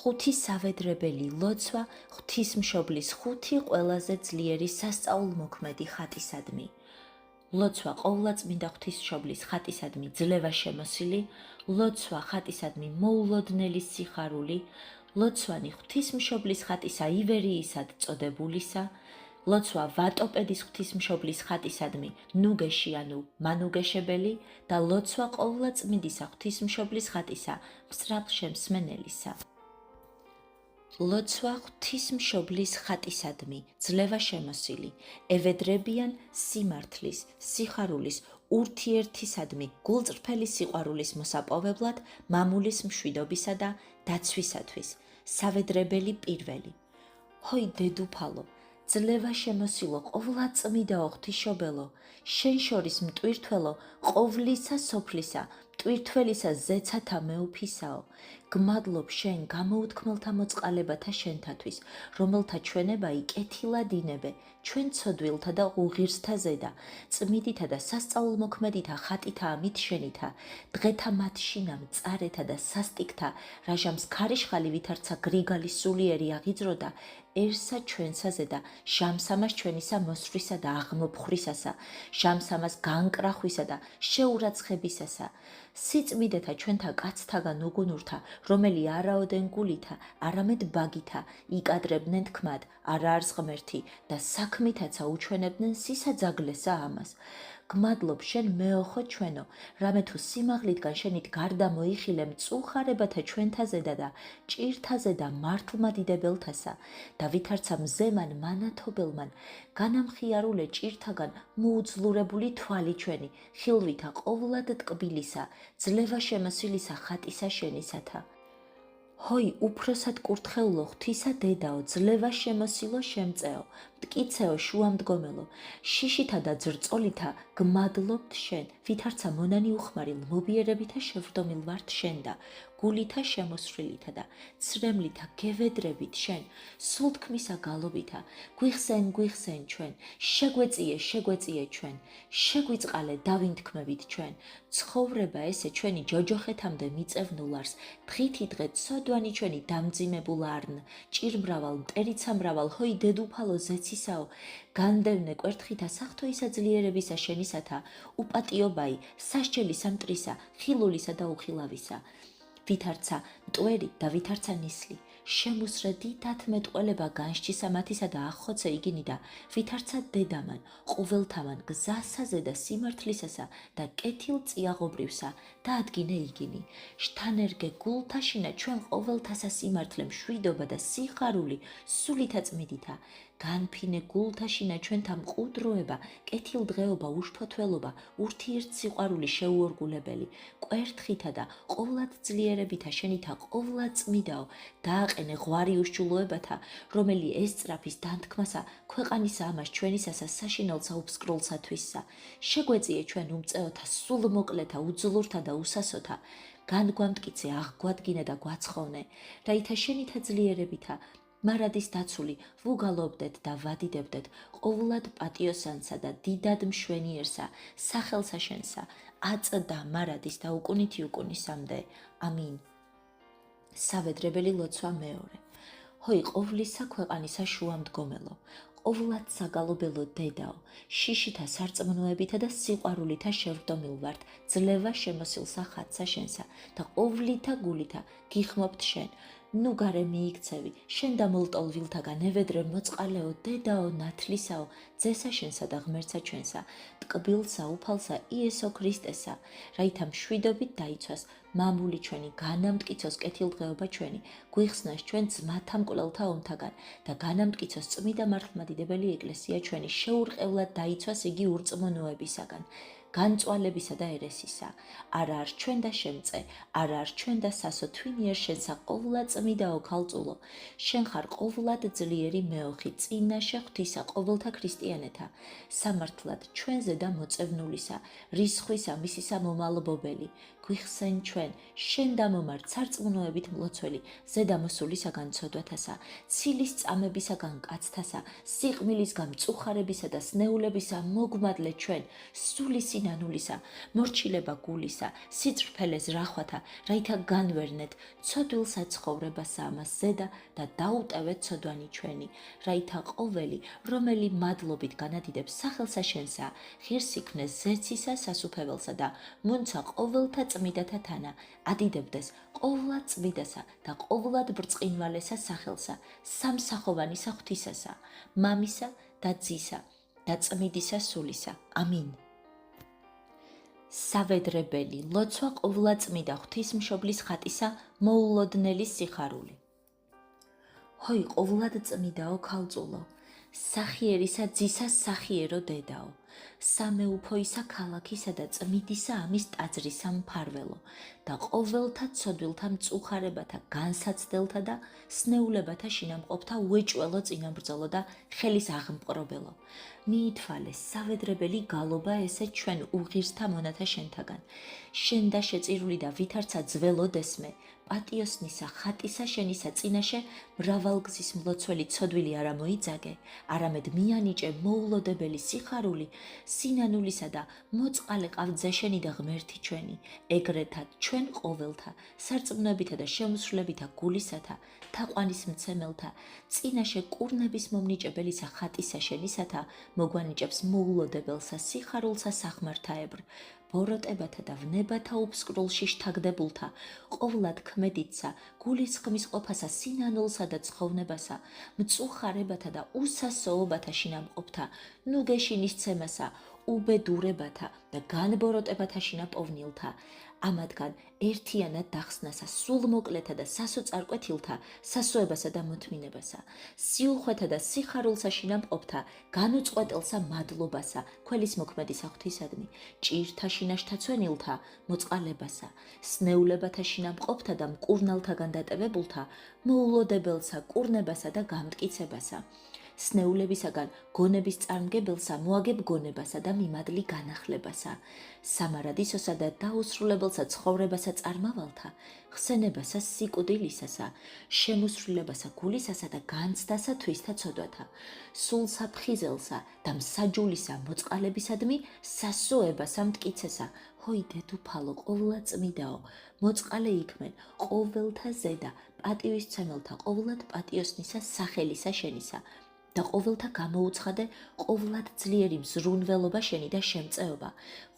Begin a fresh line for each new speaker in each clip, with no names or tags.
ხუთი სავედრებელი ლოცვა ღვთისმშობლის ხუთი ყველაზე ძლიერი სასწაულმოქმედი ხატისადმი. ლოცვა ყოვლადწმინდა ღვთისმშობლის ხატისადმი ძლევა შემოსილი, ლოცვა ხატისადმი მოულოდნელი სიხარული, ლოცვანი ღვთისმშობლის ხატისა ივერიისად წოდებულისა, ლოცვა ვატოპედის ღვთისმშობლის ხატისადმი ნუგეში ანუ მანუგეშებელი და ლოცვა ყოვლადწმინდისა ღვთისმშობლის ხატისა მსრაბლშემსმენელისა. ლოცვა ღვთისმშობლის ხატისადმი ძლევა შემოსილი, ევედრებიან სიმართლის, სიხარულის, ურთიერთისადმი გულწრფელი სიყვარულის მოსაპოვებლად, მამულის მშვიდობისა და დაცვისათვის, სავედრებელი პირველი. ჰოი დედუფალო, ძლევა შემოსილო, ყოვლადწმიდაო ღვთისმშობელო, შენ შორის მტვირთველო, ყოვლისა სოფლისა, მტვირთველისა ზეცათა მეუფისაო, გმადლობ შენ გამოუთქმელთა მოწყალებათა შენთათვის, რომელთა ჩვენებაი კეთილად ინებე, ჩვენ ცოდვილთა და უღირსთა ზედა, წმიდითა და სასწაულმოქმედითა ხატითა ამით შენითა, დღეთა მათშინამ წარეთა და სასტიკთა, რაჟამს ქარიშხალი ვითარცა გრიგალი სულიერი აღიძროდა,ერსა ჩვენსაზე და ჟამსამას ჩვენისა მოსვლისა და აღმოფხვრისასა, ჟამსამას განკრახვისა და შეურაცხებისასა, სიწმიდეთა ჩვენთა კაცთაგან უგუნურთა, რომელი არაოდენ გულითა, არამედ ბაგითა, იკადრებდნენ თქმად, არა არს ღმერთი და საქმითაცა უჩვენებდნენ სისაძაგლესა ამას. გმადლობ შენ მეოხო ჩვენო, რამე თუ სიმაღლითგან შენით გარდა მოიხილე მწუხარებათა ჩვენთაზედა და ჭირთაზე და მართლმადიდებელთასა და ვითარცა მზემან მანათობელმან, განამხიარულე ჭირთაგან მოუძლურებული თვალი ჩვენი, ხილვითა ყოვლად ტკბილისა, ძლევა შემოსილისა ხატისა შენისათა. ჰოი უფროსად კურთხეულო ღვთისა დედაო, ძლევა შემოსილო შემწეო, მტკიცეო შუამდგომელო, შიშითა და ძრწოლითა გმადლობთ შენ, ვითარცა მონანი უხმარილ მობიერებითა შევრდომილ ვართ შენ და გულითა შემოსრულითა და ცრემლითა გევედრებით შენ, სულთქმისა გალობითა, გვიხსენ ჩვენ, შეგვეწიე ჩვენ, შეგვიწყალე დავინთქმებით ჩვენ, ცხოვრება ესე ჩვენი ჯოჯოხეთამდე მიწევნულ არს, დღითი დღე ცოდვანი ჩვენი დამძიმებულ არნ, ჭირმრავალ, მტერიცამრავალ, ჰოი დედუფალო ზეცისაო, განდევნე კვერთხითა სახთოისა ძლიერებისა შენისათა, უპატიობაი, სასჯელისა მტრისა, ხილულისა და უხილავისა. ვითარცა მტვერი და ვითარცა ნისლი, შემუსრე დიდად მეტყველება განსჯისა მათისა და ახხოცე იგინი და ვითარცა დედამან, ყოველთამან გზასაზე და სიმართლისასა და კეთილ წიაღობრივსა და ადგინე იგინი. შთანერგე გულთაშინა ჩვენ ყოველთასა სიმართლე მშვიდობა და სიხარული სულითა წმიდითა, განფინე გულთაშინა ჩვენთა მყუდროება, კეთილდღეობა, უშფოთველობა, ურთიერთსიყვარული შეუორგულებელი, კვერთხითა და ყოვლად ძლიერებითა შენითა ყოვლად წმიდაო, დააყენე ღვარი უშჩულოებათა, რომელი ესწრაფის დანთქმასა, ქვეყანისა ამას ჩვენისასა საშინელსა უფსკრულსათვისსა, შეგვეწიე ჩვენ უმწეოთა, სულ მოკლეთა, უძლურთა და უსასოთა, განგვამტკიცე, აღგვადგინე და გვაცხოვნე, რაითა შენითა ძლიერებითა, მარადის დაცული ვუგალობდეთ და ვადიდებდეთ ყოვლად პატიოსანსა და დიდად მშვენიერსა, სახელსა შენსა, აწდა მარადის და უკუნითი უკუნისამდე. ამინ. სავედრებელი ლოცვა მეორე. ჰოი ყოვლისა ქვეყანისა შუამდგომელო, ყოვლად საგალობელო დედაო, შიშითა სარწმუნოებითა და სიყვარულითა შევრდომილ ვართ, ძლევა შემოსილსა ხატსა შენსა და ყოვლითა გულითა გიხმობთ შენ, ნუ გარე მიიქცევი, შენ და მოლტოლვილთაგან ევედრე მოწყალეო, დედაო, ნათლისაო, ძესა შენსა და ღმერთსა ჩვენსა, ტკბილსა, უფალსა, იესო ქრისტესა, რაითა მშვიდობით დაიცვას მამული ჩვენი, განამტკიცოს კეთილდღეობა ჩვენი, გვიხსნას ჩვენ ძმათა მკვლელთა ომთაგან და განამტკიცოს წმიდა მართლმადიდებელი ეკლესია ჩვენი, შეურყევლად დაიცვას იგი ურწმუნოებისაგან, განწვალებისა და ერესისა. არა არ ჩვენ და შემწე, არა არ ჩვენ და სასო თვინიერ შენსა ყოვლად წმიდაო ქალწულო, შენ ხარ ყოვლად ძლიერი მეოხი, წინაშე ღვთისა ყოველთა ქრისტიანეთა, სამართლად ჩვენზე და მოწევნულისა, რისხვისა მისისა მომალბობელი, გვიხსენ ჩვენ, შენ დამომართ სარწმუნოებით მლოცველი, ზედა მოსულისაგან ცოდვათასა, ცილის წამებისაგან კაცთასა, სიყმილისგან მწუხარებისა და სნეულებისა მოგმადლე ჩვენ, სული სინანულისა, მორჩილება გულისა, სიწრფელე ზრახვათა, რაითა განვერნეთ ცოდვილ საცხოვრებასა ამას ზედა და დაუტევეთ ცოდვანი ჩვენი, რაითა ყოველი, რომელი მადლობით განადიდებს სახელსა შენსა, ღირს იქნეს ზეცისა სასუფეველსა და მუნცა ყოველთა წმიდათა თანა, ადიდებდეს ყოვლად წმიდასა და ყოვლად ბრწყინვალესა სახელსა, სამსახოვანისა ღვთისასა, მამისა და ძისა და წმიდისა სულისა. ამინ. სავედრებელი ლოცვა ყოვლადწმიდა ღვთისმშობლის ხატისა მოულოდნელი სიხარული. ჰოი ყოვლადწმიდაო ქალწულო, სახიერისა ძისა სახიერო დედაო, სამეუფოისა ქალაქისა და წმიდისა ამის ტაძრისა მფარველო და ყოველთა ცოდვილთა მწუხარებათა განსაცდელთა და სნეულებათა შინამყოფთა უეჭველო წინამბრძოლო და ხელის აღმპყრობელო. მიითვალე სავედრებელი გალობა ესე ჩვენ უღირსთა მონათა შენთაგან, შენ და შეწირული და ვითარცა ძველო დესმე, პატიოსნისა ხატისა შენისა წინაშე მრავალგზის მლოცველი ცოდვილი არა მოიძაგე, არამედ მიანიჭე მოულოდებელი სიხარული, სინანულისა და მოწყალე ყავდზე შენი და ღმერთი ჩვენი, ეგრეთად ჩვენ ყოველთა, სარწმუნოებითა და შემოსრულებითა გულისათა, თაყვანის მცემელთა, წინაშე კურნების მომნიჭებელისა ხატისა შენისათა, მოგვანიჭებს მოულოდებელსა სიხარულსა სახმართაებრ, ბოროტებათა და ვნებათა უფსკრულში შთაგდებულთა, ყოვლად ქმედიცსა, გულის ხმის ყოფასა სინანულსა და ცხოვნებასა, მწუხარებათა და უსასოობათა შინამყოფთა, ნუგეშინის ცემასა, უბედურებათა და განბოროტებათა შინაპოვნილთა, ამათგან ერთიანად დახსნასა სულმოკლეთა და სასოწარკვეთილთა, სასოებასა და მოთმინებასა, სიუხვეთა და სიხარულსა შინამყოფთა, განუწყვეტელსა მადლობასა, ქველის მოქმედისა ღვთისადმი, ჭირთა შინაშთაცვენილთა, მოწყალებასა, სნეულებათა შინამყოფთა და მკურნალთაგან დატევებულთა, მოულოდებელსა, კურნებასა და გამტკიცებასა, სნეულებისაგან გონების წარმგებელსა მოაგებ გონებასა და მიმადლი განახლებასა, სამარადისოსა და დაუსრულებელსა ცხოვრებასა წარმავალთა, ხსენებასა სიკვდილისასა, შემოსრულებასა გულისასა და განცდასა თვისთა ცოდვათა, სულსა ფხიზელსა და მსაჯულისა მოწყალებისადმი სასოებასა მტკიცესა, ჰოი დედუფალო ყოვლადწმიდაო, მოწყალე იქმენ ყოველთა ზედა, პატივისცემელთა ყოვლად პატიოსნისა სახელისა შენისა, და ყოველთა გამოუცხადე ყოვლად ძლიერი მზრუნველობა შენი და შემწეობა,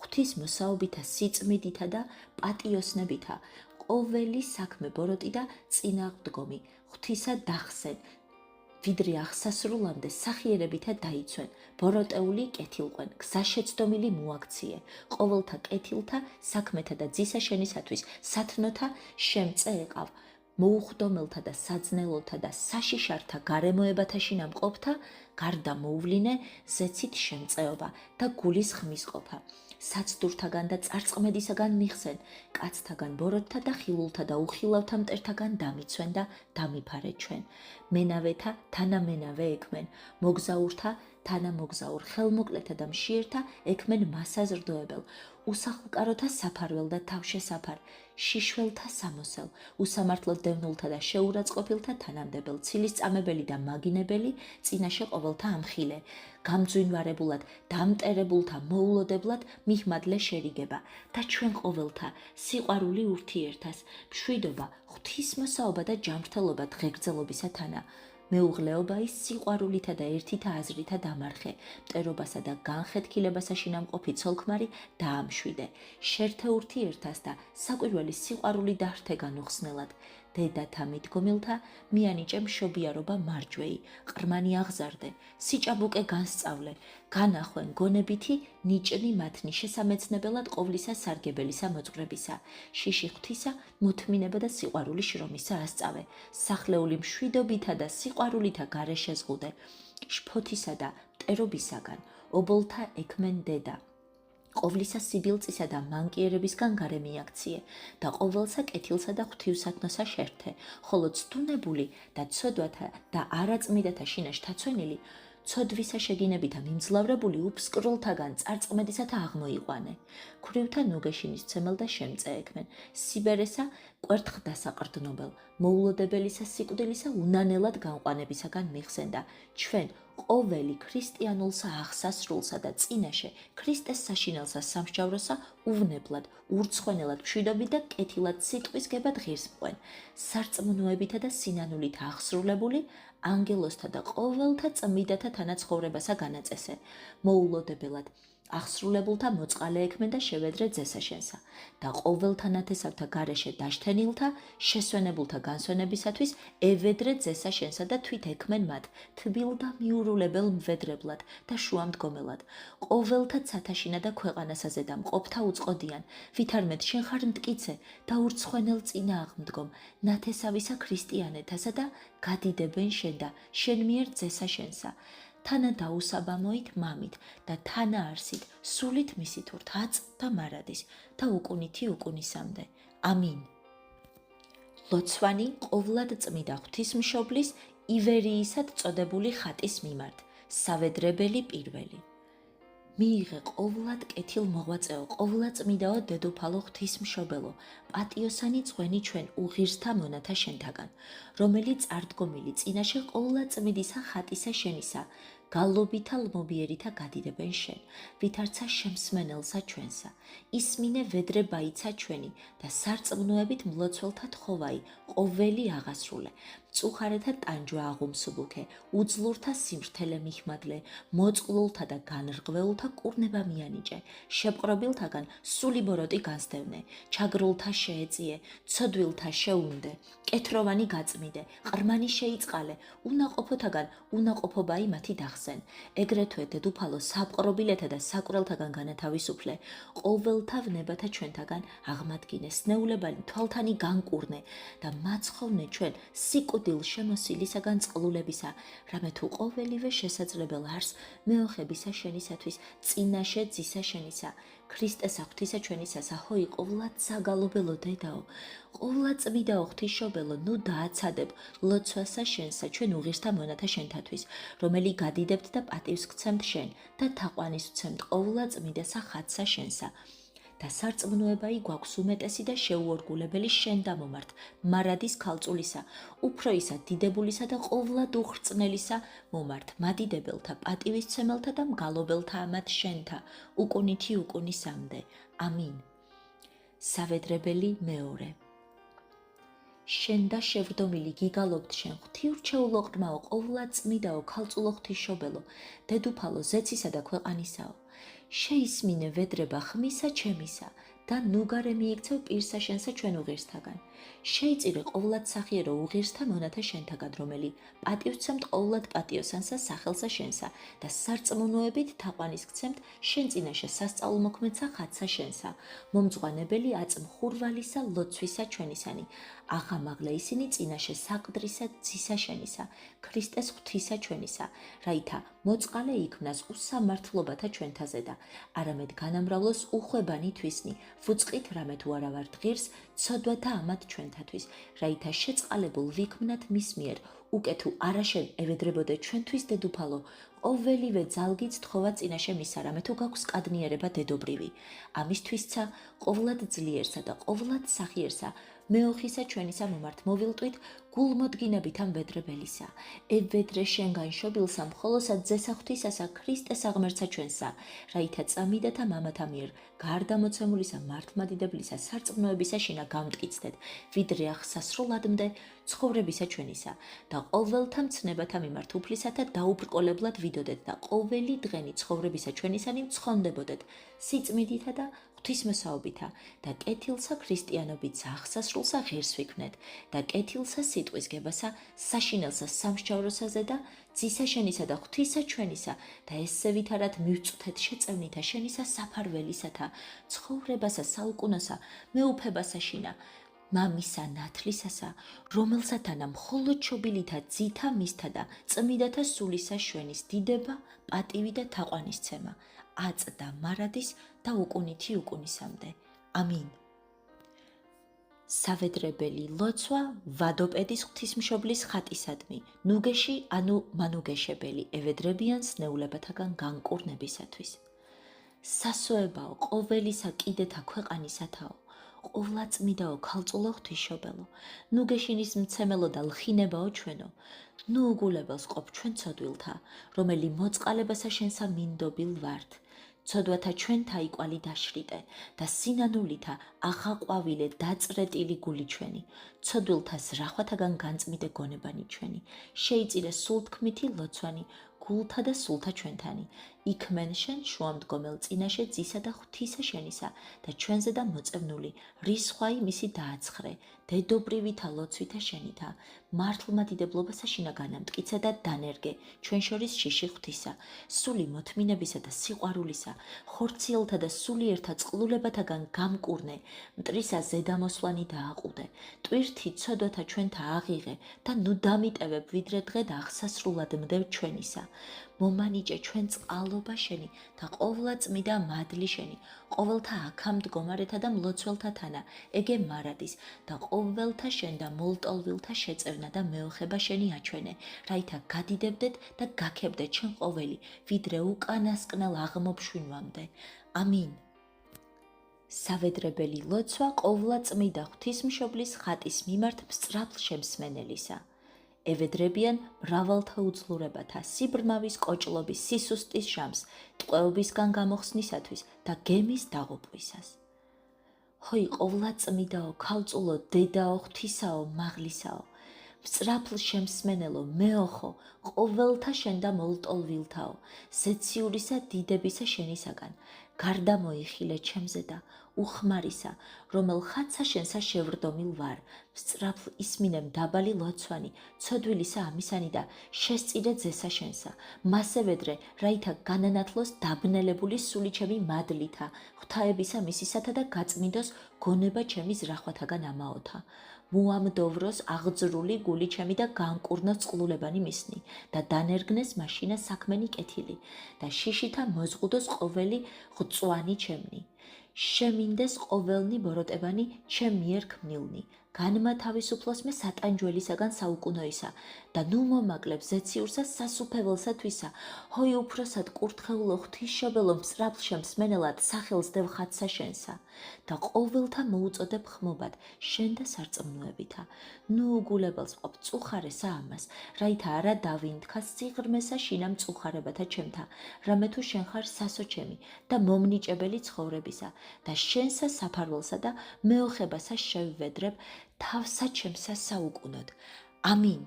ღვთის მოსაობითა სიწმიდითა და პატიოსნებითა, ყოველი საქმე ბოროტი და წინააღმდგომი, ღვთისა დახსენ, ვიდრე აღსასრულამდე სახიერებითა დაიცვენ, ბოროტეული კეთილყვენ, გზაშეცდომილი მოაქციე, ყოველთა კეთილთა, საქმეთა და ძისა შენისათვის, სათნოთა შემწე ეყავ, მოუხდომელთა და საძნელოთა და საშიშართა გარემოებათა შინამყოფთა გარდა მოუვლინე ზეცით შემწეობა და გულის ხმის ყოფა, საცდურთაგან და წარწყმედისაგან მიხსენ, კაცთაგან ბოროტთა და ხილულთა და უხილავთა მტერთაგან დამიცვენ და დამიფარე ჩვენ, მენავეთა თანამენავე ექმენ, მოგზაურთა თანამოგზაურ, ხელმოკლეთა და მშიერთა ექმენ მასაზრდოებელ, უსახლკაროთა საფარველ და თავშესაფარ, შიშველთა სამოსელ, უსამართლო დევნულთა და შეურაცხყოფილთა თანამდებელ, ცილისწამებელი და მაგინებელი, წინაშე ყოველთა ამხილე, გამძვინვარებულად, დამტერებულთა მოულოდებლად მიხმადლე შერიგება და ჩვენ ყოველთა სიყვარული ურთიერთას, მშვიდობა, ღვთისმოსაობა და ჯანმრთელობა დღეგრძელობისა თანა, მეუღლეობა ის სიყვარულითა და ერთითა აზრითა დამარხე, მტერობასა და განხეთქილებასა შინამყოფი ცოლქმარი დაამშვიდე, შერթե ურთიერთას და საკვირველი სიყვარული დაჰრთე განუხსნელად, დედათა მიდგომილთა მიანიჭე მშობიარობა მარჯვეი, ყრმანი აღზარდე, სიჭაბუკე განსწავლე, განახვენ გონებითი ნიჭნი მათნი შესამეცნებელად ყოვლისა სარგებელისა მოძღვრებისა, შიში ღვთისა მოთმინება და სიყვარული შრომისა ასწავე, სახლეული მშვიდობითა და სიყვარულითა გარეშე ზღუდე, შფოთისა და მტერობისაგან, ობოლთა ექმენ დედა, ყოვლისა სიბილწისა და მანკიერებისგან გარე მიაქციე და ყოველსა კეთილსა და ღვთივსათნოსა შერთე, ხოლო ცდუნებული და ცოდვათა და არაწმიდათა შინაშთაცვენილი, ცოდვისა შეგინებითა მიმძლავრებული უფსკრულთაგან წარწყმედისათა აღმოიყვანე, ქვრივთა ნუგეშინის ცემელ და შემწე ექმენ, სიბერესა კვერთხდასა ყრდნობელ, მოულოდებელისა სიკვდილისა უნანელად განყვანებისაგან მიხსენ და ჩვენ ყოველი ქრისტიანულსა აღსასრულსა და წინაშე ქრისტეს საშინელსა სამსჯავროსა უვნებლად, ურცხვენელად, მშვიდობით და კეთილად სიტყვის გებად ღირს მყვენ, სარწმუნოებითა და სინანულით აღსრულებული, ანგელოზთა და ყოველთა წმიდათა თანაცხოვრებასა განაწესე, მოულოდებელად, აღსრულებულთა მოწყალე ექმენ და შევედრე ძესაშენსა და ყოველთა ნათესავთა გარეშე დაშთენილთა შესვენებულთა განსვენებისათვის ევედრე ძესაშენსა და თვით ექმენ მათ თბილ და მიურულებელ მვედრებლად და შუამდგომელად ყოველთა ცათაშინა და ქვეყანასაზე და მყოფთა უწყოდიან ვითარმეთ შენ ხარ მტკიცე და ურცხვენელ წინააღმდგომ ნათესავისა ქრისტიანეთასა და გადიდებენ შენ და შენ მიერ ძესაშენსა თანა დაუსაბამოით მამით და თანა არსით, სულით მისით ურთაც და მარადის და უკუნითი უკუნისამდე. ამინ. ლოცვანი ყოვლად წმიდა ღვთისმშობლის ივერიისად წოდებული ხატის მიმართ, სავედრებელი პირველი. მიიღე ყოვლად კეთილ მოღვაწეო, ყოვლადწმიდაო დედოფალო ღვთისმშობელო, პატიოსანი წვენი ჩვენ უღირსთა მონათა შენთაგან, რომელიც წარდგომილი წინაშე ყოვლადწმიდისა ხატისა შენისა, გალობითა ლმობიერითა გადიდებენ შენ, ვითარცა შემსმენელსა ჩვენსა, ისმინე ვედრე ბაიცა ჩვენი და სარწმუნოებით მლოცველთა თხოვაი, ყოველი აღასრულე, მწუხარეთა ტანჯვა აღუმსუბუქე, უძლურთა სიმრთელე მიხმადლე, მოწყლულთა და განრღვეულთა კურნება მიანიჭე, შეპყრობილთაგან სული ბოროტი განსდევნე, ჩაგრულთა შეეწიე, ცოდვილთა შეუნდე, კეთროვანი გაწმიდე, ყრმანი შეიწყალე, უნაყოფოთაგან უნაყოფობაი მათი დახსენ, ეგრეთვე დედუფალო საპყრობილეთა და საკვრელთაგან განათავისუფლე, ყოველთა ვნებათა ჩვენთაგან აღმადგინე, სნეულებანი თვალთანი განკურნე და მაცხოვნე ჩვენ სიკვდილ შემოსილისაგან წყლულებისა, რამე თუ ყოველივე შესაძლებელ არს მეოხებისა შენისათვის წინაშე ძისა შენისა, ქრისტესა ღვთისა ჩვენისასა, ჰოი ყოვლად საგალობელო დედაო, ყოვლად წმიდაო ღვთისმშობელო, ნუ დააცადებ ლოცვასა შენსა ჩვენ უღირსთა მონათა შენთათვის, რომელი გადიდებთ და პატივს გცემთ შენ და თაყვანის ვცემთ ყოვლად წმიდასა ხატსა შენსა. და სარწმუნოებაი გვაქვს უმეტესი და შეუორგულებელი შენ დამომართ, მარადის ქალწულისა, უფროისა, დიდებულისა და ყოვლად უხრწნელისა მომართ, მადიდებელთა, პატივისცემელთა და მგალობელთა ამათ შენთა, უკუნითი უკუნისამდე. ამინ. სავედრებელი მეორე. შენ და შევრდომილი გიგალობთ შენ ღვთიურჩეულო ყრმაო, ყოვლად წმიდაო, ქალწულო ღვთისმშობელო, დედუფალო, ზეცისა და ქვეყანისაო. შეისმინე ვედრება ხმისა ჩემისა და ნუგარე მიიქცევ პირსა შენსა ჩვენ უღირსთაგან. შეიწირე ყოვლად სახიერო უღირსთა მონათა შენთაგან, რომელი პატივცემთ ყოვლად პატიოსანსა სახელსა შენსა და სარწმუნოებით თაყვანის გცემთ შენ წინაშე სასწაულმოქმედსა ხატსა შენსა, მომძღვანებელი აწმხურვალისა ლოცვისა ჩვენისანი, აღამაღლე ისინი წინაშე საყდრისა ძისა შენისა, ქრისტეს ღვთისა ჩვენისა, რაითა მოწყალე იქმნას უსამართლობათა ჩვენთაზე და არამედ განამრავლოს უხვებანი თვისნი, ვუწყით რამე თუ არა ვართ ღირს, ცოდვათა ამათ ჩვენთათვის, რაითა შეწყალებულ ვიქმნათ მის მიერ, უკეთუ არა შენ ევედრებოდე ჩვენთვის დედუფალო, ყოველივე ძალგიც თხოვა წინაშე მისა, რამე თუ გაქვს კადნიერება დედობრივი. ამისთვისცა ყოვლად ძლიერსა და ყოვლად სახიერსა, მეოხისა ჩვენისა მომართ მოვილტვით გულმოდგინებით ამ ვედრებელისა. ევედრე შენგან შობილსა მხოლოსა ძესა ღვთისასა ქრისტეს აღმერთსა ჩვენსა, რაითა წამიდათა მამათა მიერ გარდამოცემულისა მართლმადიდებლისა სარწმუნოებისა შინა გამტკიცდეთ, ვიდრე აღსასრულადმდე ცხოვრებისა ჩვენისა და ყოველთა მცნებათა მიმართ უფლისათა დაუბრკოლებლად ვიდოდეთ და ყოველი დღენი ცხოვრებისა ჩვენისანი მცხონდებოდეთ სიწმიდითა და ღვთისმოსაობითა და კეთილსა ქრისტიანობიცა აღსასრულსა ღირს ვიქმნეთ და კეთილსა სიტყვის გებასა საშინელსა სამსჯავროსაზე და ძისა შენისა და ღვთისა ჩვენისა და ესე ვითარად მივწუთეთ შეწევნითა შენისა საფარველისათა ცხოვრებასა საუკუნოსა მეუფებასა შინა მამისა ნათლისასა, რომელსათანა მხოლოდ შობილითა ძითა მისთა და წმიდათა სულისა შვენის დიდება, პატივი და თაყვანისცემა, აწ და მარადის და უკუნითი უკუნისამდე. ამინ. სავედრებელი ლოცვა ვადოპედის ღვთისმშობლის ხატისადმი, ნუგეში ანუ მანუგეშებელი ევედრებიან სნეულებათაგან განკურნებისათვის. სასოებაო ყოველისა კიდეთა ქვეყანისათაო, ყოვლადწმიდაო ქალწულო ღვთისმშობელო, ნუგეშინის მცემელო და ლხინებაო ჩვენო, ნუ უგულებელს ყოფ ჩვენ ცოდვილთა, რომელი მოწყალებასა შენსა მინდობილ ვართ. ცოდვათა ჩვენთა იკვალი დაშრიტე და სინანულითა აღაყვავილე დაწრეტილი გული ჩვენი. ცოდვილთა ზრახვათაგან განწმიდე გონებანი ჩვენი. შეიწირე სულთქმითი ლოცვანი, გულთა და სულთა ჩვენთანი. იქმენ შენ შუამდგომელ წინაშე ძისა და ღვთისა შენისა და ჩვენზე და მოწევნული, რის ხვაი მისი დააცხრე, დედობრივითა ლოცვითა შენითა. მართლმადიდებლობასა შინა განამტკიცე და დანერგე, ჩვენ შორის შიში ღვთისა, სული მოთმინებისა და სიყვარულისა, ხორციელთა და სულიერთა წყლულებათაგან გამკურნე, მტრისა ზედამოსვლანი დააყუდე, ტვირთი ცოდვათა ჩვენთა აღიღე და ნუ დამიტევებ ვიდრე დღე და აღსასრულად მდევ ჩვენისა. მომანიჭე ჩვენ წყალობა შენი და ყოვლადწმიდა მადლი შენი, ყოველთა აქამდგომარეთა და მლოცველთა თანა, ეგე მარადის და ყოველთა შენ და მოლტოლვილთა შეწევნა და მეოხება შენი აჩვენე, რაითა გადიდებდეთ და გაქებდეთ შენ ყოველი, ვიდრე უკანასკნელ აღმოფშვინვამდე. ამინ. სავედრებელი ლოცვა ყოვლადწმიდა ღვთისმშობლის ხატის მიმართ მსწრაფლ შემსმენელისა. ევედრებიან მრავალთა უძლურებათა, სიბრმავის კოჭლობის, სისუსტის ჟამს, ტყვეობისგან გამოხსნისათვის და გემის დაღუპვისას. ჰოი ყოვლადწმიდაო, ქალწულო, დედაო, ღვთისაო, მაღლისაო, მსწრაფლ შემსმენელო, მეოხო, ყოველთა შენ და მოლტოლვილთაო, ზეციურისა დიდებისა შენისაგან, გარდა მოიხილე ჩემზე და უხმარისა, რომელ ხაცა შენსა შევრდომილ ვარ, მსწრაფლ ისმინემ დაბალი ლოცვანი, ცოდვილისა ამისანი და შესწირე ძესა შენსა, მასე ვედრე, რაითა განანათლოს დაბნელებული სული ჩემი მადლითა, ღვთაებისა მისისათა და გაწმინდოს გონება ჩემი ზრახვათაგან ამაოთა. მოამდოვროს აღძრული გული ჩემი და განკურნოს წყლულებანი მისნი და დანერგნეს მაშინა საქმენი კეთილი და შიშითა მოზღუდოს ყოველი ღვწვანი ჩემნი. შემინდეს ყოველნი ბოროტებანი ჩემ მიერ ქმნილნი, განმა თავისუფლოს მე სატანჯველისაგან საუკუნოისა და ნუ მომაკლებ ზეციურსა სასუფეველსათვისა, ჰოი უფროსად კურთხეულო ღვთისმშობელო მსწრაფლ შემსმენელად სახელს დევ ხატსა შენსა და ყოველთა მოუწოდებ ხმობად შენ და სარწმუნოებითა. ნუ უგულებელს ყოფ წუხარესა ამას, რაითა არა დავინთქა სიღრმესა შინა მწუხარებათა ჩემთა, რამე თუ შენ ხარ სასო ჩემი და მომნიჭებელი ცხოვრებისა და შენსა საფარველსა და მეოხებასა შევვედრებ თავსა ჩემსა საუკუნოდ. ამინ.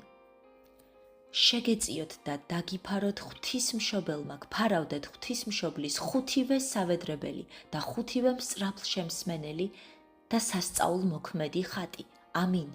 შეგეწიოთ და დაგიფაროთ ღვთისმშობელმა, გფარავდეთ ღვთისმშობლის ხუთივე სავედრებელი და ხუთივე მსწრაფლ შემსმენელი და სასწაულ მოქმედი ხატი. ამინ.